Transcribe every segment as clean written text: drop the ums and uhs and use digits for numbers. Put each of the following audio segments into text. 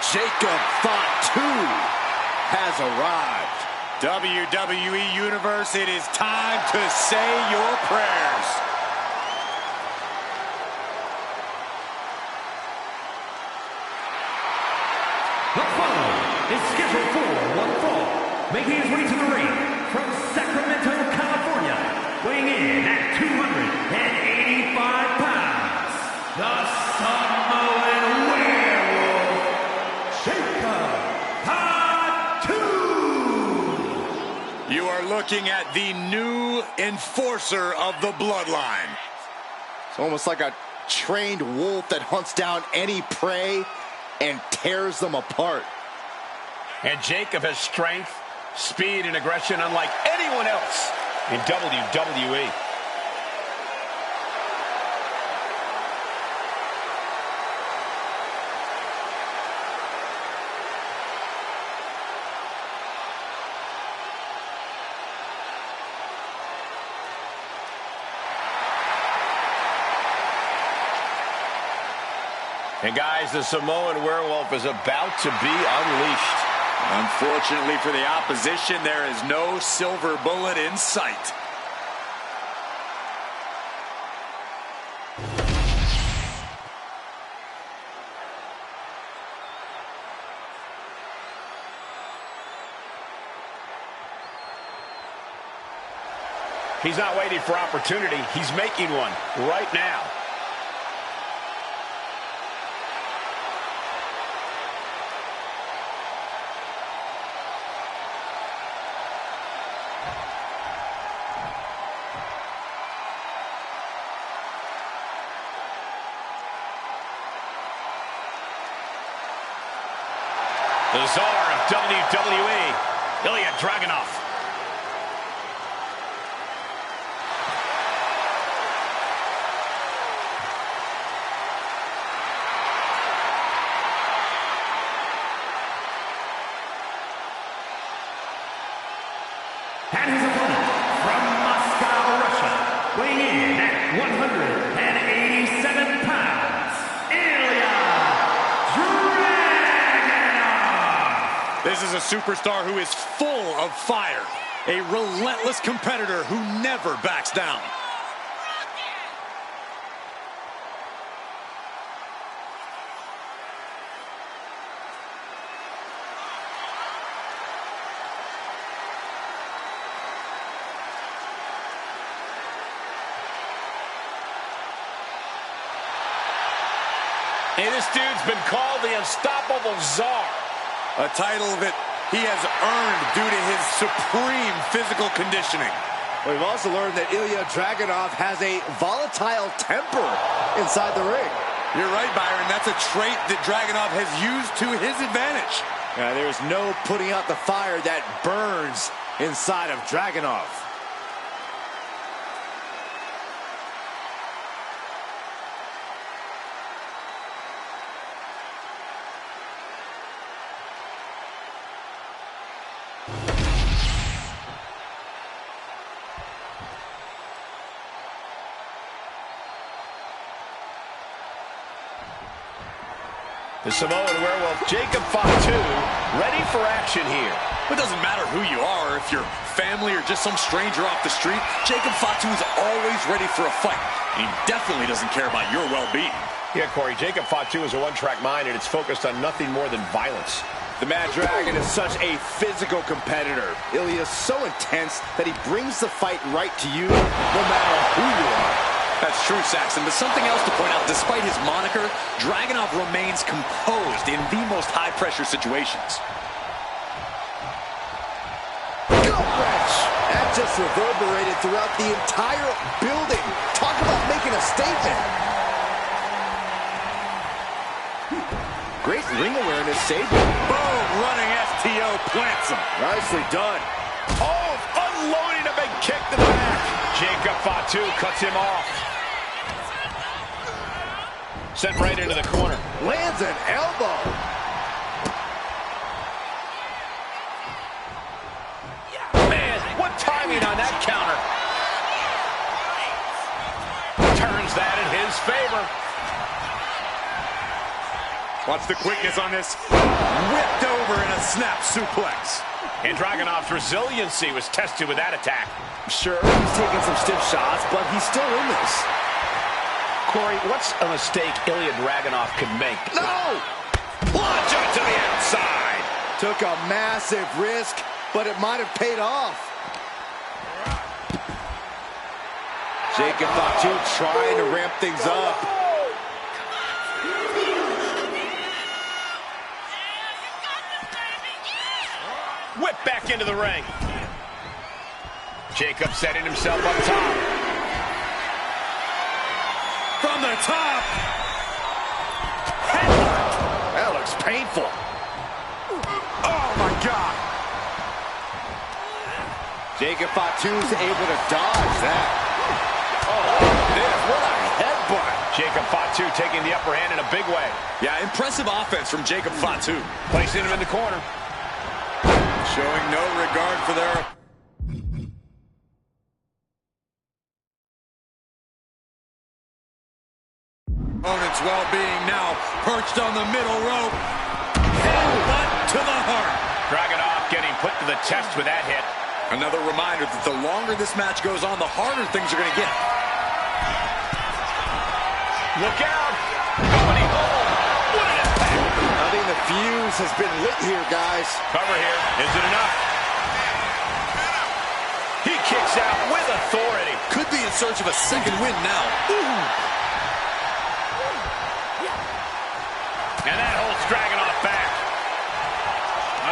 Jacob Fatu has arrived. WWE Universe, it is time to say your prayers. The following is scheduled for one fall, making his way to the ring from Sacramento, California, weighing in at 285 pounds, the Samoan Werewolf, Jacob Fatu. You are looking at the new enforcer of the bloodline. It's almost like a trained wolf that hunts down any prey and tears them apart. And Jacob has strength, speed, and aggression unlike anyone else in WWE. And guys, the Samoan Werewolf is about to be unleashed. Unfortunately for the opposition, there is no silver bullet in sight. He's not waiting for opportunity. He's making one right now. The czar of WWE, Ilya Dragunov. And his opponent from Moscow, Russia, weighing in at 187 pounds, Ilya Dragunov. This is a superstar who is full of fire, a relentless competitor who never backs down. And this dude's been called the Unstoppable Czar. A title that he has earned due to his supreme physical conditioning. We've also learned that Ilya Dragunov has a volatile temper inside the ring. You're right, Byron. That's a trait that Dragunov has used to his advantage. There's no putting out the fire that burns inside of Dragunov. The Samoan Werewolf, Jacob Fatu, ready for action here. It doesn't matter who you are, if you're family or just some stranger off the street, Jacob Fatu is always ready for a fight. And he definitely doesn't care about your well-being. Yeah, Corey, Jacob Fatu is a one-track mind, and it's focused on nothing more than violence. The Mad Dragon is such a physical competitor. Ilya is so intense that he brings the fight right to you, no matter who you are. That's true, Saxon, but something else to point out, despite his moniker, Dragunov remains composed in the most high-pressure situations. Gut wrench! That just reverberated throughout the entire building. Talk about making a statement. Great ring awareness saved him. Boom! Running STO plants him. Nicely done. Oh, unloading a big kick to the back. Jacob Fatu cuts him off. Sent right into the corner. Lands an elbow. Man, what timing on that counter. Turns that in his favor. Watch the quickness on this. Whipped over in a snap suplex. And Dragunov's resiliency was tested with that attack. Sure, he's taking some stiff shots, but he's still in this. Corey, what's a mistake Ilya Dragunov could make? No! Launch out to the outside. Took a massive risk, but it might have paid off. Jacob Fatu trying to ramp things up. Whip back into the ring. Jacob setting himself up top. From the top. That looks painful. Oh, my God. Jacob Fatu's able to dodge that. Oh, what a headbutt. Jacob Fatu taking the upper hand in a big way. Yeah, impressive offense from Jacob Fatu. Placing him in the corner. Showing no regard for their... opponent's well-being now, perched on the middle rope. Headbutt to the heart. Dragunov getting put to the test with that hit. Another reminder that the longer this match goes on, the harder things are going to get. Look out! Nobody home! What an impact! I think the fuse has been lit here, guys. Cover here. Is it enough? He kicks out with authority. Could be in search of a second win now. And that holds Dragunov back.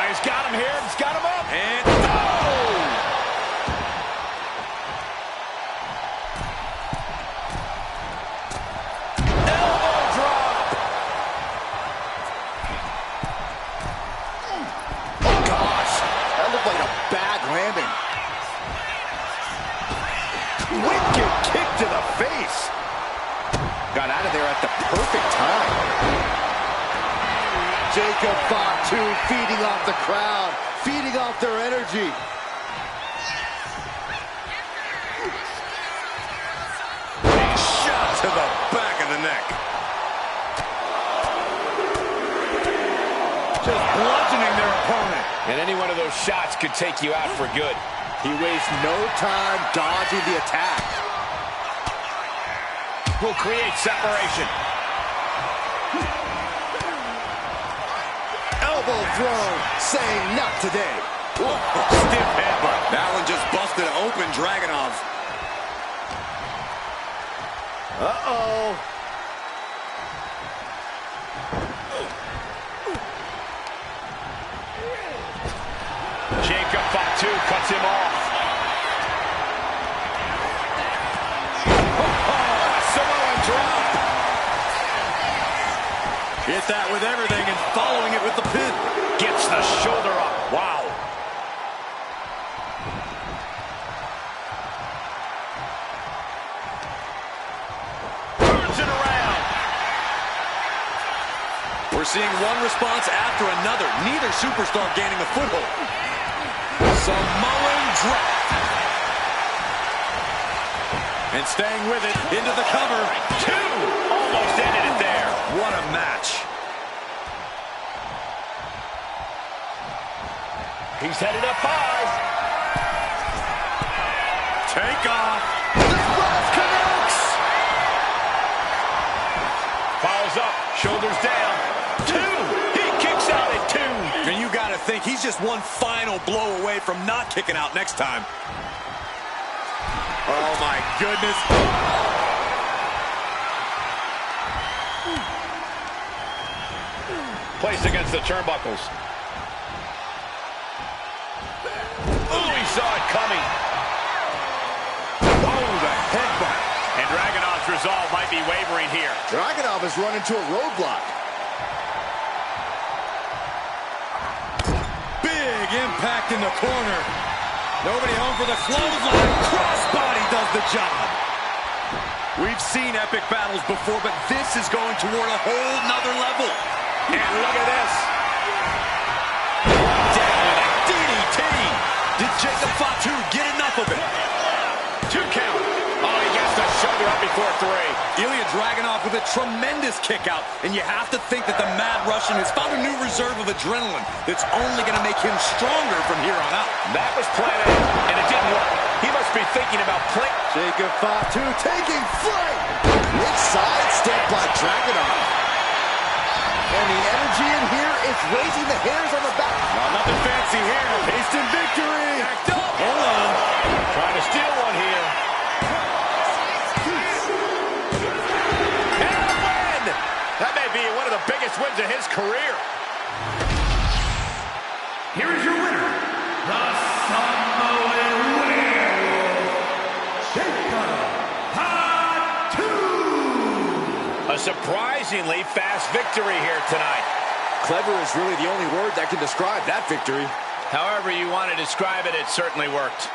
He's got him here. He's got him up. And elbow drop. Oh, gosh. That looked like a bad landing. Wicked kick to the face. Got out of there at the perfect time. Jacob Fatu feeding off the crowd, feeding off their energy. a shot to the back of the neck. Just bludgeoning their opponent. And any one of those shots could take you out for good. He wastes no time dodging the attack. Will create separation. Elbow throw, saying not today. Stiff headbutt. That one just busted open Dragunov. Uh-oh. Jacob Fatu cuts him off. Samoan drop. Hit that with everything and following it with the pin. Gets the shoulder up. Wow. Turns it around. We're seeing one response after another. Neither superstar gaining a foothold. Samoan drop. And staying with it into the cover. Two. Almost ended it there. What a match. He's headed up high. Take off. Connects. Fouls up. Shoulders down. Two. He kicks out at two. And you got to think he's just one final blow away from not kicking out next time. Oh, my goodness. Placed against the turnbuckles. Oh, he saw it coming. Oh, the headbutt. And Dragunov's resolve might be wavering here. Dragunov has run into a roadblock. Big impact in the corner. Nobody home for the clothesline. Crossbody does the job. We've seen epic battles before, but this is going toward a whole nother level. And look at this. Down with a DDT. Did Jacob Fatu get enough of it? 2 count. Oh, he gets the shoulder up before 3. Ilya Dragunov with a tremendous kick out, and you have to think that the Mad Russian has found a new reserve of adrenaline that's only going to make him stronger from here on out. That was plan A, and it didn't work. He must be thinking about play. Jacob Fatu taking flight. Quick side step by Dragunov. And the energy in here is raising the hairs on the back. No, nothing fancy here. Instant victory. Backed up. Hold on. Trying to steal one here. And a win! That may be one of the biggest wins of his career. Here is your winner, the Samoan Werewolf, Jacob Fatu. A surprisingly fast victory here tonight. Clever is really the only word that can describe that victory. However you want to describe it, it certainly worked.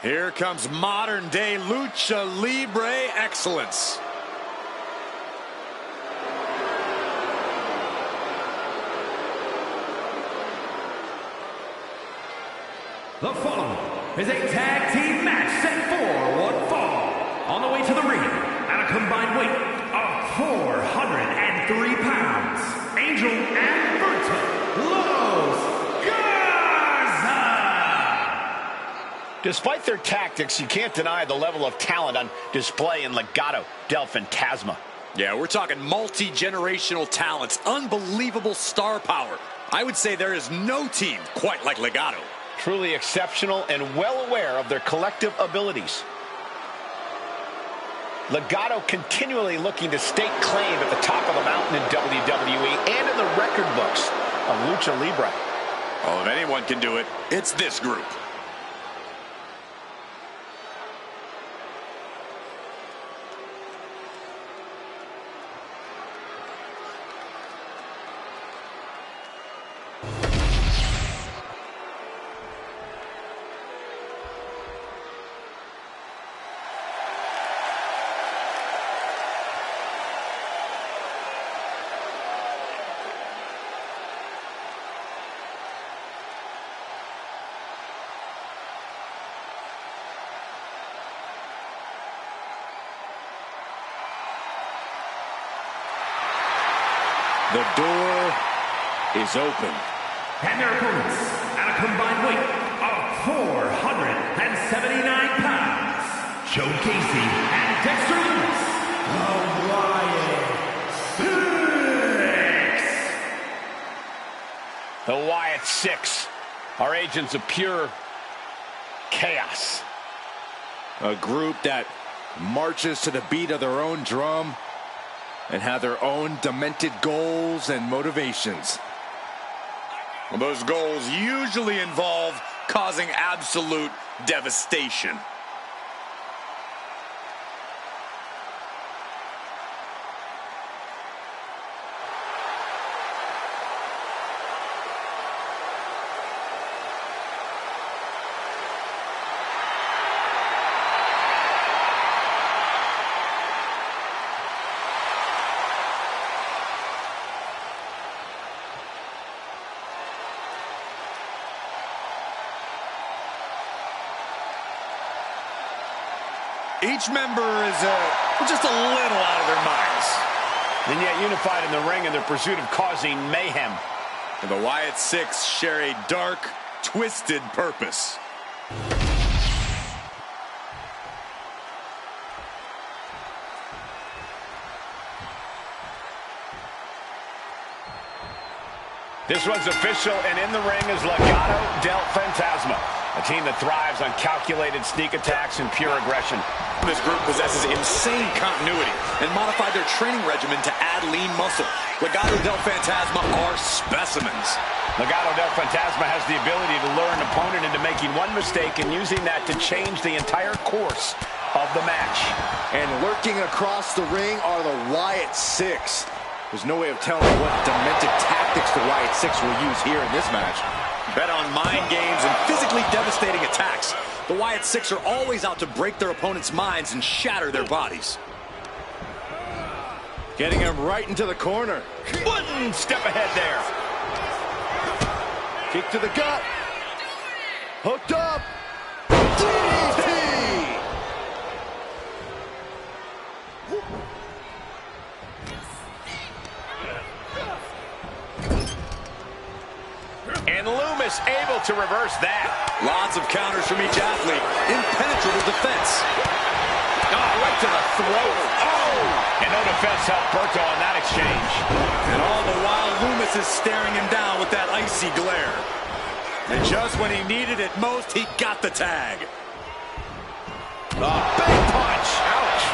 Here comes modern-day Lucha Libre excellence. The following is a tag team match set for one fall. On the way to the ring, at a combined weight of 403 pounds, Angel and Berta Los Despite their tactics, you can't deny the level of talent on display in Legado del Fantasma. Yeah, we're talking multi-generational talents, unbelievable star power. I would say there is no team quite like Legado. Truly exceptional and well aware of their collective abilities. Legado continually looking to stake claim at the top of the mountain in WWE and in the record books of Lucha Libre. Well, if anyone can do it, it's this group. The door is open. And their opponents, at a combined weight of 479 pounds, Joe Casey and Dexter Lewis, the Wyatt Six. The Wyatt Six are agents of pure chaos. A group that marches to the beat of their own drum and have their own demented goals and motivations. Well, those goals usually involve causing absolute devastation. Each member is just a little out of their minds. And yet unified in the ring in their pursuit of causing mayhem. And the Wyatt Six share a dark, twisted purpose. This one's official, and in the ring is Legado del Fantasma. A team that thrives on calculated sneak attacks and pure aggression. This group possesses insane continuity and modified their training regimen to add lean muscle. Legado del Fantasma are specimens. Legado del Fantasma has the ability to lure an opponent into making one mistake and using that to change the entire course of the match. And lurking across the ring are the Wyatt Six. There's no way of telling what demented tactics the Wyatt Six will use here in this match. Bet on mind games and physically devastating attacks. The Wyatt Six are always out to break their opponents' minds and shatter their bodies. Getting him right into the corner. One step ahead there. Kick to the gut. Hooked up. DDT. And Loomis able to reverse that. Lots of counters from each athlete. Impenetrable defense. Oh, right to the throat. Oh! And no defense helped Berto on that exchange. And all the while, Loomis is staring him down with that icy glare. And just when he needed it most, he got the tag. Big punch. Ouch.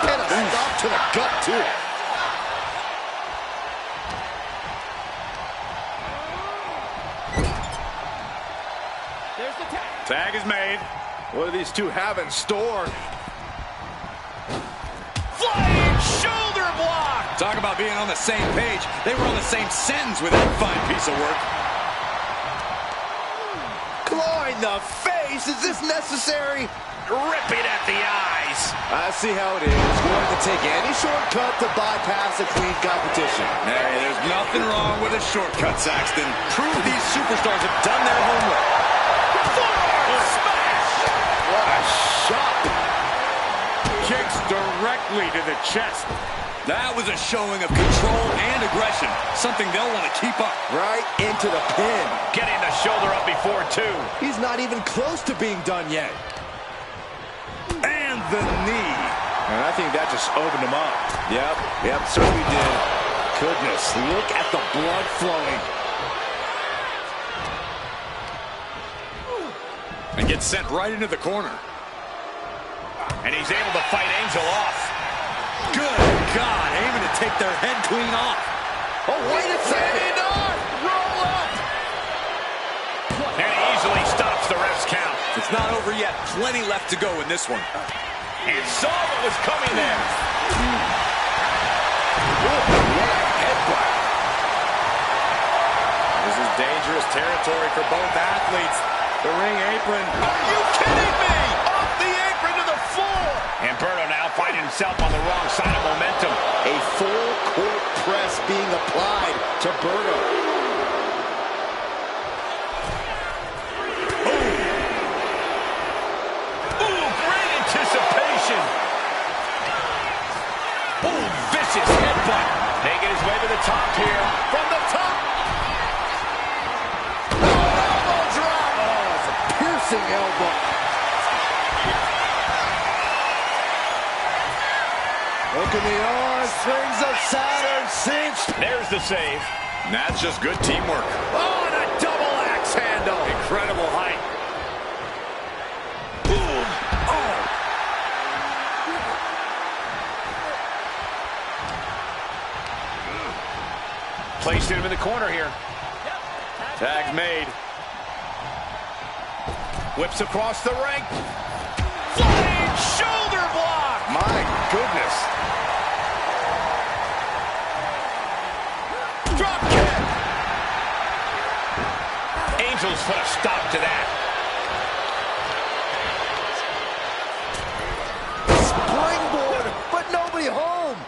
And a stop to the gut, too. Tag is made. What do these two have in store? Flying shoulder block. Talk about being on the same page. They were on the same sentence with that fine piece of work. Claw in the face. Is this necessary? Ripping at the eyes. I see how it is. Going to take any shortcut to bypass a clean competition. Hey, there's nothing wrong with a shortcut, Saxton. Prove these superstars have done their homework. Smash! What a shot. Kicks directly to the chest. That was a showing of control and aggression, something they'll want to keep up. Right into the pin. Getting the shoulder up before two. He's not even close to being done yet. And the knee. And I think that just opened him up. Yep, certainly did. Goodness, look at the blood flowing. And gets sent right into the corner. And he's able to fight Angel off. Good God, aiming to take their head clean off. Oh, wait a second. Roll up. And he easily stops the ref's count. It's not over yet. Plenty left to go in this one. And saw what was coming there. What a headbutt. This is dangerous territory for both athletes. The ring apron. Are you kidding me? Off the apron to the floor. And Berto now finding himself on the wrong side of momentum. A full court press being applied to Berto. Ooh, great anticipation. Ooh, vicious headbutt. Making his way to the top here. From the top. Elbow. Look in the arms, springs of Saturn cinched. There's the save. And that's just good teamwork. Oh, and a double axe handle. Incredible height. Boom. Oh. Placed him in the corner here. Tag's made. Whips across the ring. Flying shoulder block. My goodness. Drop kick. Angels put a stop to that. Springboard, but nobody home.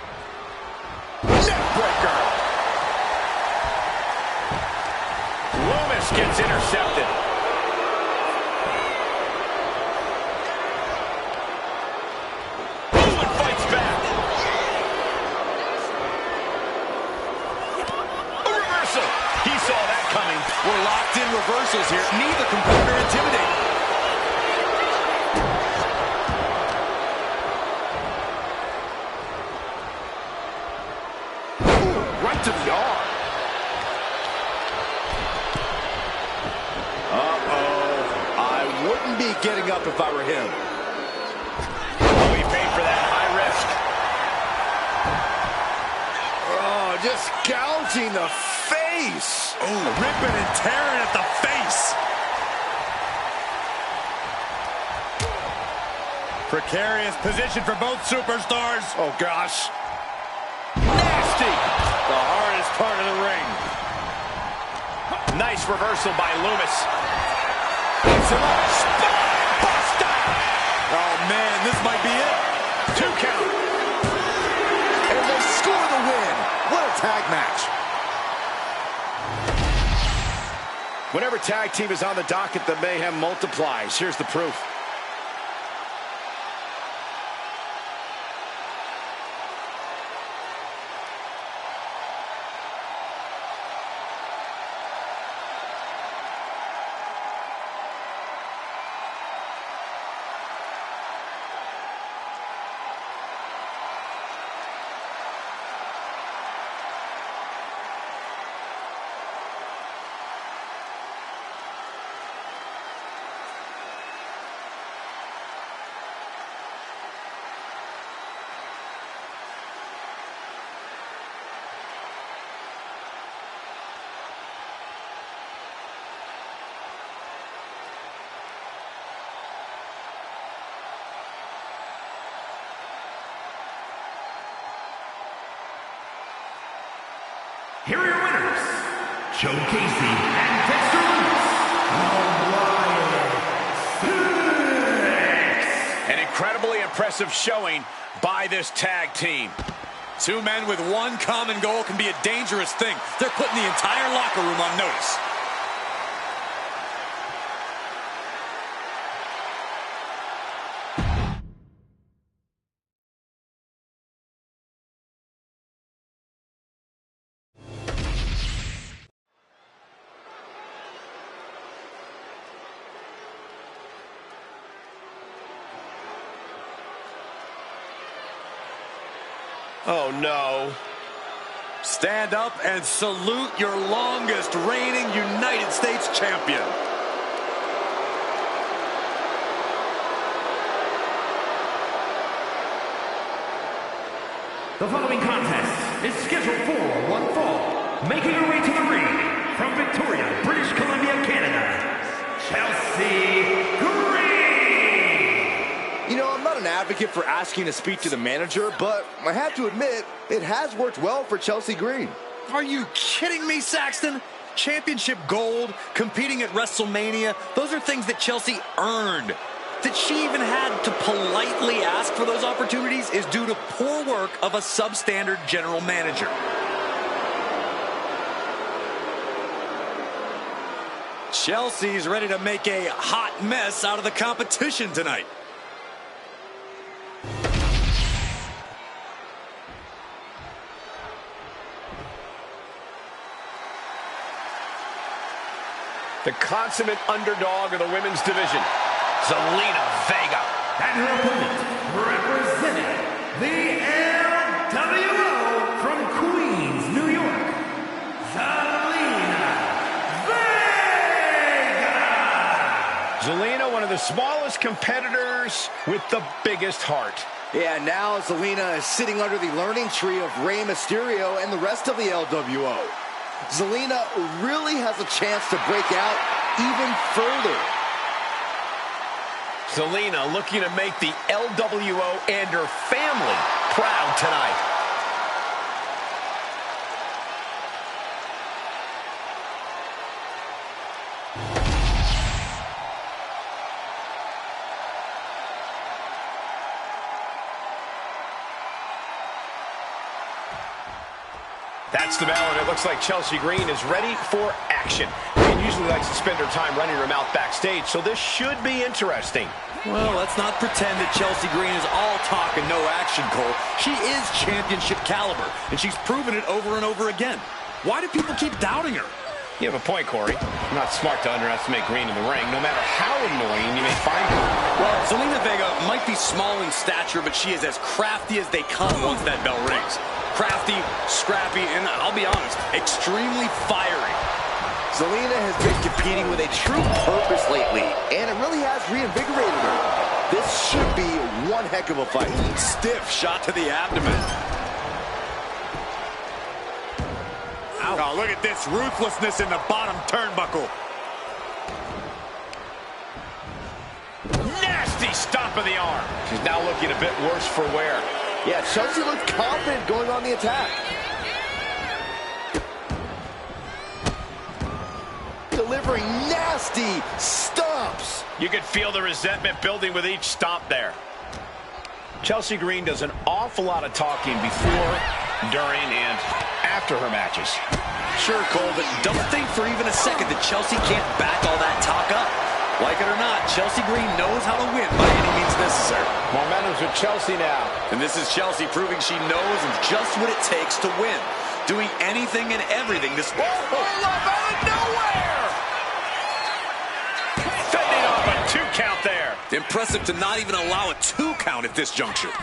Neckbreaker. Loomis gets intercepted. We're locked in reversals here. Neither competitor intimidated. Ooh, right to the arm. wouldn't be getting up if I were him. Oh, he paid for that high risk. Oh, just gouging the face. Oh, ripping and tearing at the face. Precarious position for both superstars. Oh, gosh. Nasty. The hardest part of the ring. Nice reversal by Loomis. Spine buster. Oh, man, this might be it. 2 count. And they score the win. What a tag match. Whenever tag team is on the docket, the mayhem multiplies. Here's the proof. Here are your winners, Joe Casey and Dexter Lewis. An incredibly impressive showing by this tag team. Two men with one common goal can be a dangerous thing. They're putting the entire locker room on notice. Oh, no. Stand up and salute your longest reigning United States champion. The following contest is scheduled for one fall. Making her way to the ring from Victoria, British Columbia, Canada, Chelsea Green. You know, I'm not an advocate for asking to speak to the manager, but I have to admit, it has worked well for Chelsea Green. Are you kidding me, Saxton? Championship gold, competing at WrestleMania, those are things that Chelsea earned. That she even had to politely ask for those opportunities is due to poor work of a substandard general manager. Chelsea's ready to make a hot mess out of the competition tonight. The consummate underdog of the women's division, Zelina Vega. And her opponent, representing the LWO from Queens, New York, Zelina Vega. Zelina, one of the smallest competitors with the biggest heart. Yeah, now Zelina is sitting under the learning tree of Rey Mysterio and the rest of the LWO. Zelina really has a chance to break out even further. Zelina looking to make the LWO and her family proud tonight. That's the bell, and it looks like Chelsea Green is ready for action. And usually likes to spend her time running her mouth backstage, so this should be interesting. Well, let's not pretend that Chelsea Green is all talk and no action, Cole. She is championship caliber, and she's proven it over and over again. Why do people keep doubting her? You have a point, Corey. Not smart to underestimate Green in the ring, no matter how annoying you may find her. Well, Zelina Vega might be small in stature, but she is as crafty as they come once that bell rings. Crafty, scrappy, and I'll be honest, extremely fiery. Zelina has been competing with a true purpose lately, and it really has reinvigorated her. This should be one heck of a fight. Stiff shot to the abdomen. Oh, look at this ruthlessness in the bottom turnbuckle. Nasty stomp of the arm. She's now looking a bit worse for wear. Yeah, Chelsea looked confident going on the attack. Delivering nasty stomps. You could feel the resentment building with each stomp there. Chelsea Green does an awful lot of talking before, during, and after her matches. Sure, Cole, but don't think for even a second that Chelsea can't back all that talk up. Like it or not, Chelsea Green knows how to win by any means necessary. Momentum's with Chelsea now. And this is Chelsea proving she knows just what it takes to win. Doing anything and everything to... Oh, out of nowhere! Fending off a 2 count there. Impressive to not even allow a 2 count at this juncture.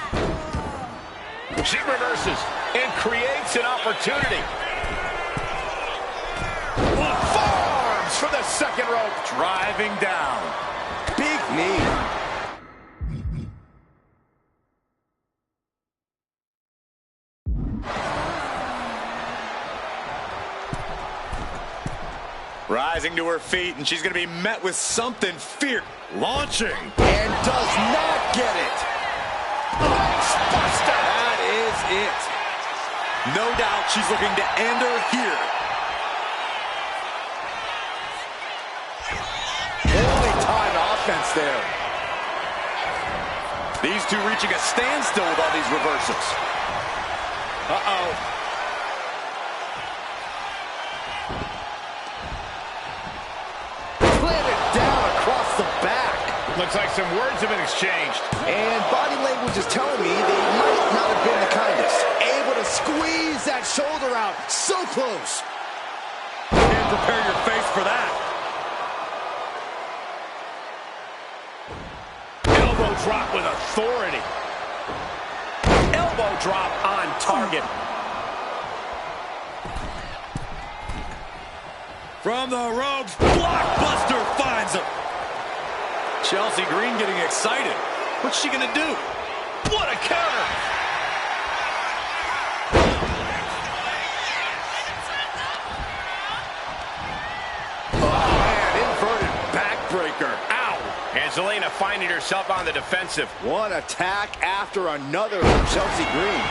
She reverses and creates an opportunity. Forearms for the second rope. Driving down. Big knee. Rising to her feet, and she's going to be met with something fierce. Launching. And does not get it. Buster. That is it. No doubt she's looking to end her here. Only time offense there. These two reaching a standstill with all these reversals. Uh-oh. Planted down across the back. Looks like some words have been exchanged. And body language is telling me they might not have been the kindest. Able to squeeze that shoulder out. So close. And prepare your face for that. Elbow drop with authority. Elbow drop on target. From the ropes, Blockbuster finds him. Chelsea Green getting excited. What's she gonna do? What a counter! Oh, man, inverted backbreaker. Ow! And Zelina finding herself on the defensive. One attack after another from Chelsea Green.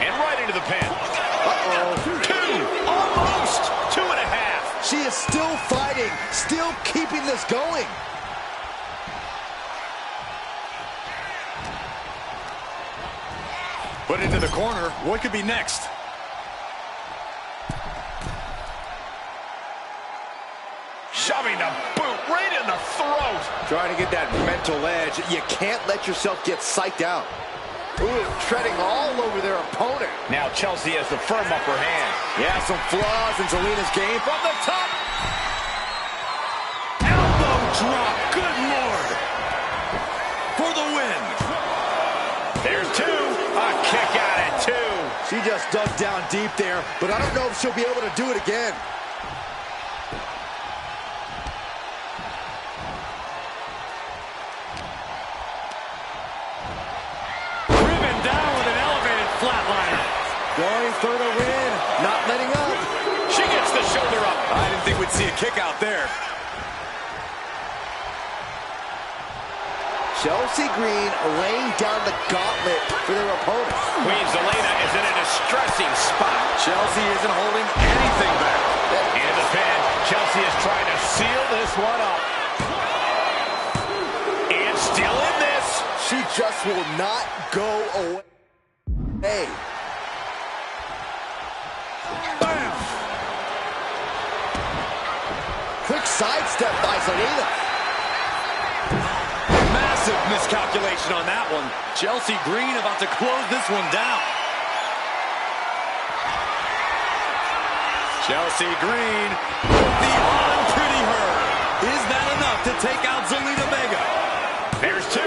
And right into the pin. Uh-oh. 2, almost 2.5. She is still fighting, still keeping this going. Put into the corner. What could be next? Shoving the boot right in the throat. Trying to get that mental edge. You can't let yourself get psyched out. Ooh, treading all over their opponent. Now Chelsea has the firm upper hand. Yeah, some flaws in Zelina's game from the top. Elbow drop. Good Lord. For the win. There's 2. A kick out at 2. She just dug down deep there, but I don't know if she'll be able to do it again. Driven down with an elevated flatliner. Going for the win, not letting up. She gets the shoulder up. I didn't think we'd see a kick out there. Chelsea Green laying down the gauntlet for their opponent. Queen Zelina is in a distressing spot. Chelsea isn't holding anything back. Into the pin. Chelsea is trying to seal this one up. And still in this. She just will not go away. Hey. Bam! Quick sidestep by Zelina. Massive miscalculation on that one. Chelsea Green about to close this one down. Chelsea Green with the unpretty her. Is that enough to take out Zelina Vega? There's 2.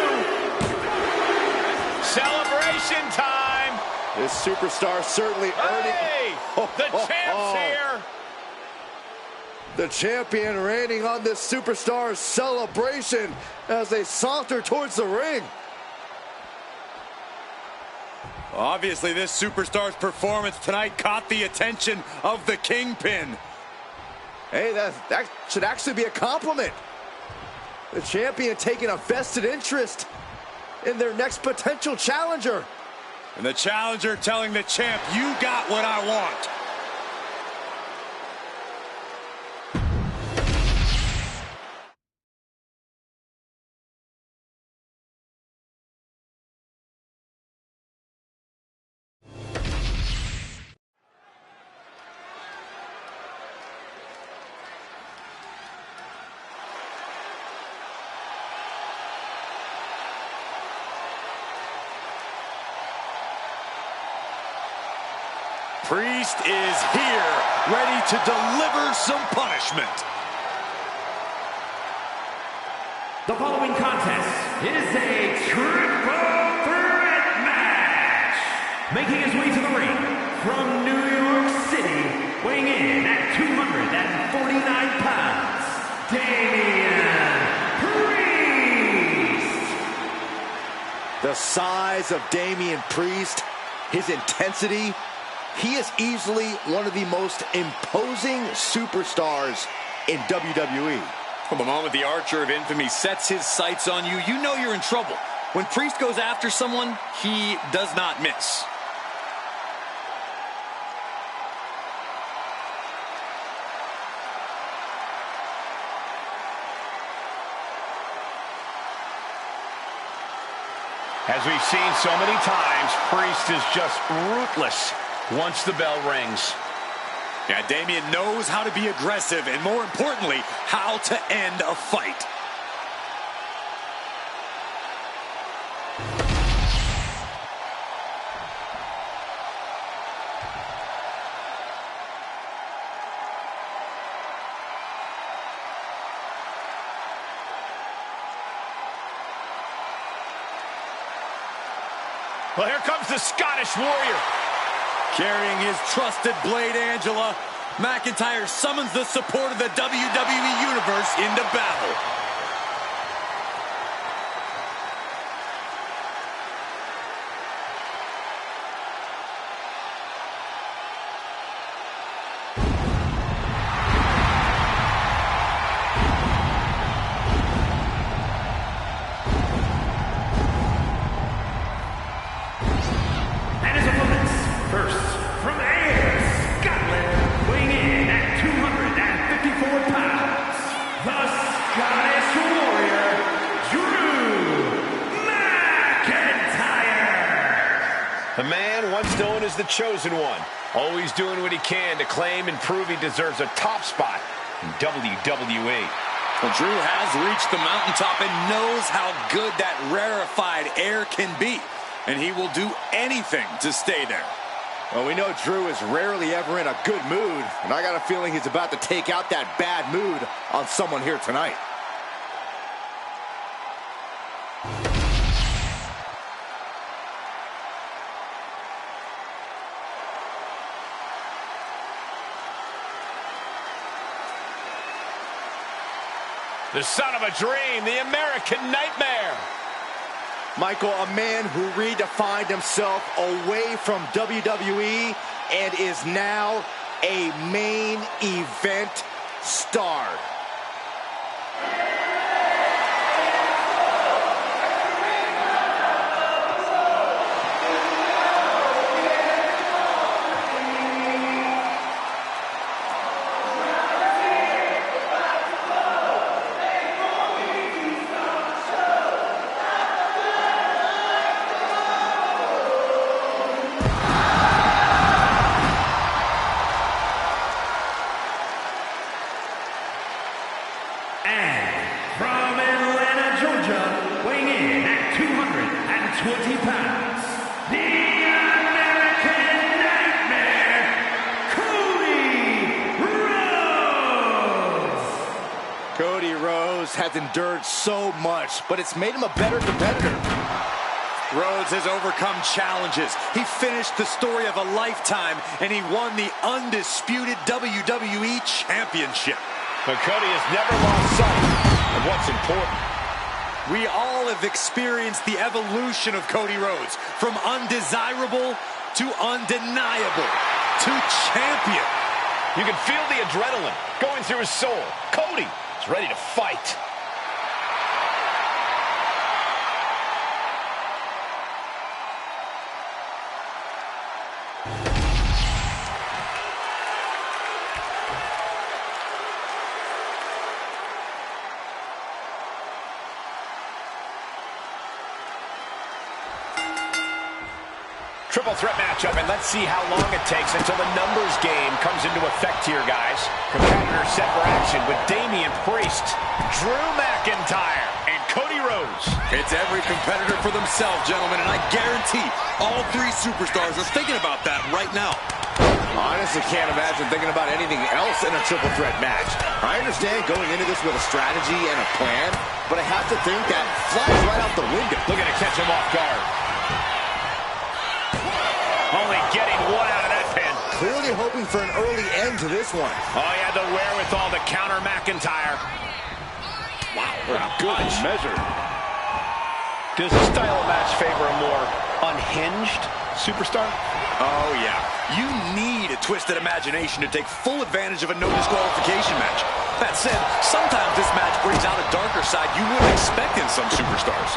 Celebration time. This superstar certainly earning... Hey! The champ's here! The champion reigning on this superstar's celebration as they saunter towards the ring. Obviously, this superstar's performance tonight caught the attention of the Kingpin. Hey, that should actually be a compliment. The champion taking a vested interest in their next potential challenger. And the challenger telling the champ, you got what I want. Priest is here, ready to deliver some punishment. The following contest is a triple threat match. Making his way to the ring from New York City, weighing in at 249 pounds, Damian Priest. The size of Damian Priest, his intensity, he is easily one of the most imposing superstars in WWE. From the moment the Archer of Infamy sets his sights on you, you know you're in trouble. When Priest goes after someone, he does not miss. As we've seen so many times, Priest is just ruthless once the bell rings. Yeah, Damian knows how to be aggressive and, more importantly, how to end a fight. Well, here comes the Scottish Warrior. Carrying his trusted blade, Angela, McIntyre summons the support of the WWE Universe into battle. The man once known as the Chosen One, always doing what he can to claim and prove he deserves a top spot in WWE. Well, Drew has reached the mountaintop and knows how good that rarefied air can be, and he will do anything to stay there. Well, we know Drew is rarely ever in a good mood, and I got a feeling he's about to take out that bad mood on someone here tonight. The son of a dream, the American Nightmare. Michael, a man who redefined himself away from WWE and is now a main event star. From Atlanta, Georgia, weighing in at 220 pounds, the American Nightmare, Cody Rhodes. Cody Rhodes has endured so much, but it's made him a better competitor. Rhodes has overcome challenges. He finished the story of a lifetime, and he won the undisputed WWE Championship. But Cody has never lost sight of what's important. We all have experienced the evolution of Cody Rhodes, from undesirable to undeniable to champion. You can feel the adrenaline going through his soul. Cody is ready to fight. Triple threat matchup, and let's see how long it takes until the numbers game comes into effect here, guys. Competitors set for action with Damian Priest, Drew McIntyre, and Cody Rhodes. It's every competitor for themselves, gentlemen, and I guarantee all three superstars are thinking about that right now. Honestly, can't imagine thinking about anything else in a triple threat match. I understand going into this with a strategy and a plan, but I have to think that flies right out the window. Looking to catch him off guard. Only getting one out of that pin. Clearly hoping for an early end to this one. Oh, he had the wherewithal to counter McIntyre. Wow, what a good measure. Does this style of match favor a more unhinged superstar? Oh, yeah. You need a twisted imagination to take full advantage of a no disqualification match. That said, sometimes this match brings out a darker side you wouldn't expect in some superstars.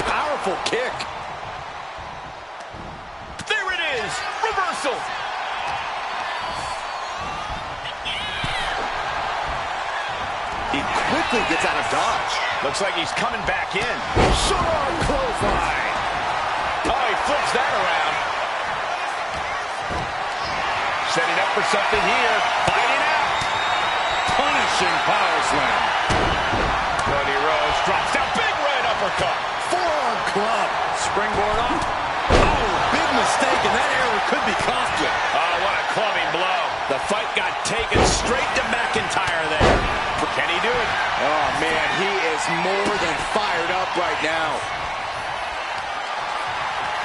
Powerful kick. Reversal. He quickly gets out of dodge. Looks like he's coming back in. Short clothesline. Oh, he flips that around. Setting up for something here. Fighting out. Punishing power slam. Cody Rhodes drops down. Big right uppercut. Forearm club. Springboard up. Oh, big mistake, and that error could be costly. Oh, what a clubbing blow. The fight got taken straight to McIntyre there. Can he do it? Oh, man, he is more than fired up right now.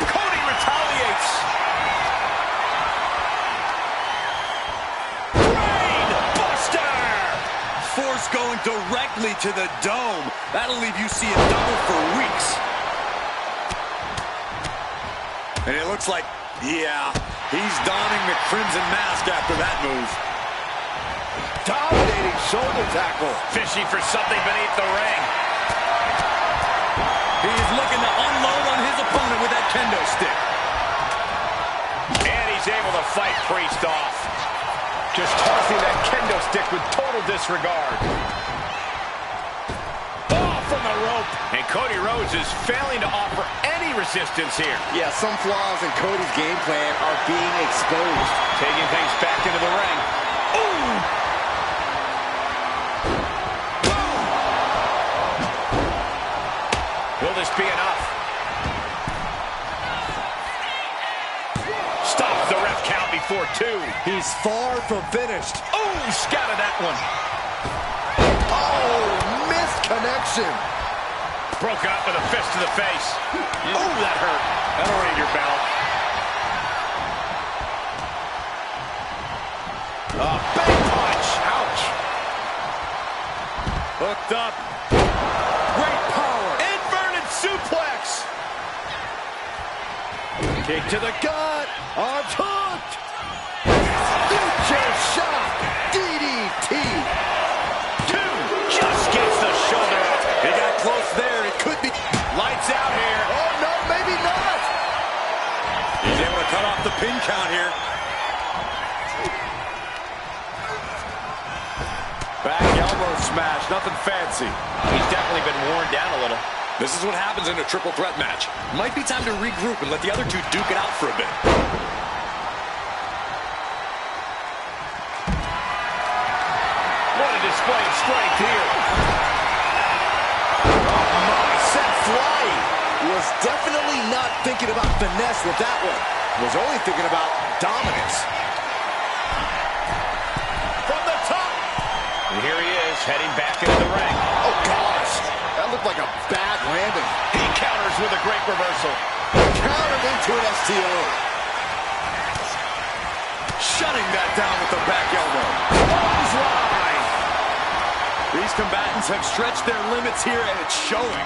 Cody retaliates. Brain buster. Force going directly to the dome. That'll leave you seeing double for weeks. And it looks like, yeah, he's donning the crimson mask after that move. Dominating shoulder tackle. Fishing for something beneath the ring. He is looking to unload on his opponent with that kendo stick. And he's able to fight Priest off. Just tossing that kendo stick with total disregard. Oh, from the rope. And Cody Rhodes is failing to offer any resistance here. Yeah, some flaws in Cody's game plan are being exposed. Taking things back into the ring. Ooh! Will this be enough? Stops the ref count before two. He's far from finished. Oh, scouted that one. Oh, missed connection. Broke up with a fist to the face. Oh, that hurt. That'll ring your bell. Big punch. Ouch. Hooked up. Great power. Inverted suplex. Kick to the gut. Arms hooked. Future shock. DDT. Two. Just gets the shoulder up. He got close there. It could be. Lights out here. Oh, no, maybe not. He's able to cut off the pin count here. Back elbow smash. Nothing fancy. He's definitely been worn down a little. This is what happens in a triple threat match. Might be time to regroup and let the other two duke it out for a bit. What a display of strength here. Oh, my. Set flying. Was definitely not thinking about finesse with that one. Was only thinking about dominance. From the top. And here he is, heading back into the ring. Oh, gosh. That looked like a bad landing. He counters Reeves with a great reversal. Countered into an STO. Shutting that down with the back elbow. Clothesline. These combatants have stretched their limits here, and it's showing.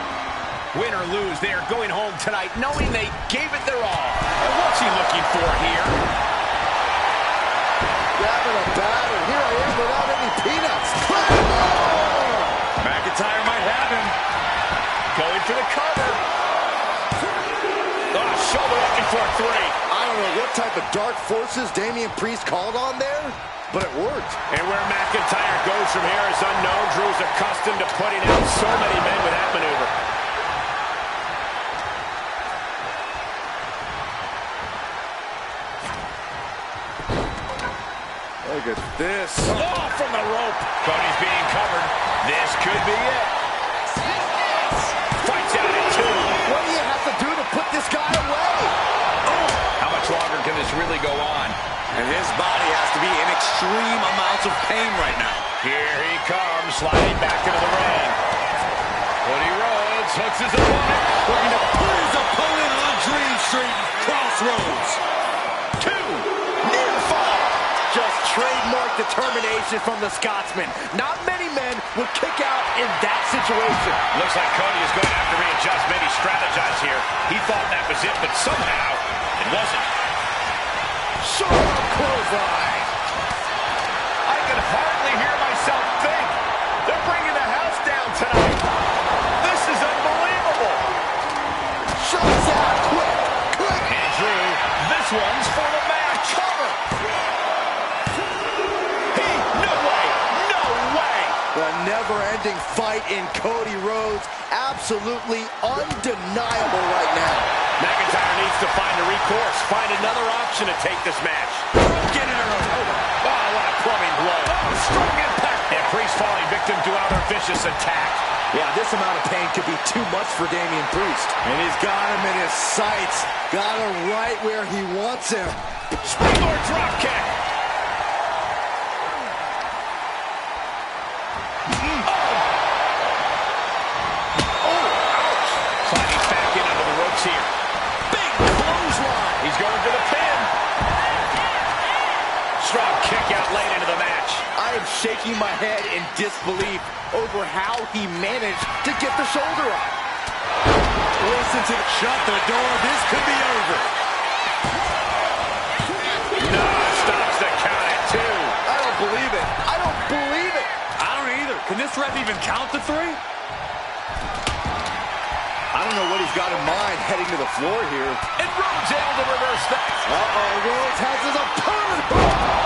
Win or lose, they are going home tonight knowing they gave it their all. And what's he looking for here? Grabbing a bat, and here I am without any peanuts. McIntyre might have him. Going for the cover. Oh, shoulder up for 3. I don't know what type of dark forces Damian Priest called on there, but it worked. And where McIntyre goes from here is unknown. Drew's accustomed to putting out so many men with that maneuver. Look at this. Oh, from the rope. Cody's being covered. This could be it. Fights out at 2. What do you have to do to put this guy away? Oh, how much longer can this really go on? And his body has to be in extreme amounts of pain right now. Here he comes, sliding back into the ring. Cody Rhodes hooks his opponent. Looking to put his opponent on Dream Street Crossroads. 2. Near fall. Just trademark determination from the Scotsman. Not many men would kick out in that situation. Looks like Cody is going to have to readjust, maybe strategize here. He thought that was it, but somehow it wasn't. Short clothesline. I can hardly hear myself think. They're bringing the house down tonight. This is unbelievable. Shots out quick. And Drew, this one's for the match. Cover. No way. No way. The never-ending fight in Cody Rhodes. Absolutely undeniable right now. McIntyre needs to find a recourse, find another option to take this match. Get in her. Oh, what a plumbing blow. Oh, strong impact. And Priest falling victim to another vicious attack. Yeah, this amount of pain could be too much for Damian Priest. And he's got him in his sights. Got him right where he wants him. Springboard drop kick. Sliding back in under the ropes here. Big clothesline. He's going for the pin. Strong kick out late into the match. I am shaking my head in disbelief over how he managed to get the shoulder up. Listen to shut the door. This could be over. No, stops the count at 2. I don't believe it. I don't believe it. I don't either. Can this ref even count to 3? I don't know what he's got in mind heading to the floor here. And Rhodes able to reverse that. Rhodes has his opponent.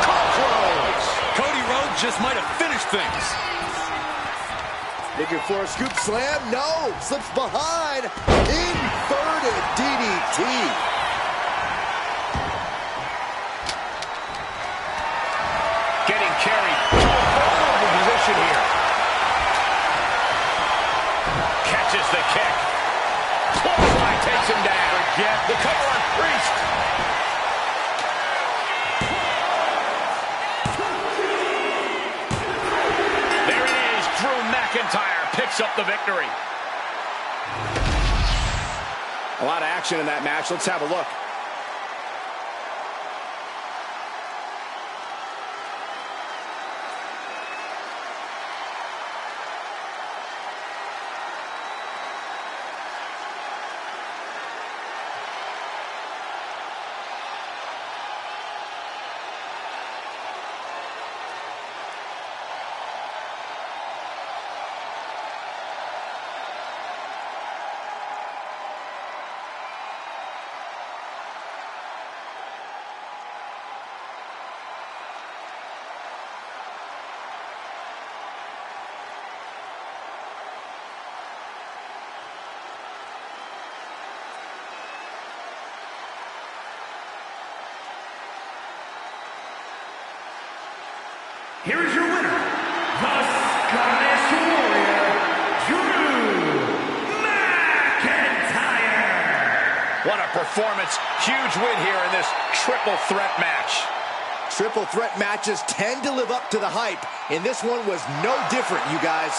Close. Cody Rhodes just might have finished things. Looking for a scoop slam. No. Slips behind. Inverted DDT. Getting carried to a vulnerable position here. Catches the kick. Clothesline takes him down. Forget the cover on Priest. There it is. Drew McIntyre picks up the victory. A lot of action in that match. Let's have a look. Here is your winner, the Scottish Warrior, Drew McIntyre. What a performance. Huge win here in this triple threat match. Triple threat matches tend to live up to the hype, and this one was no different, you guys.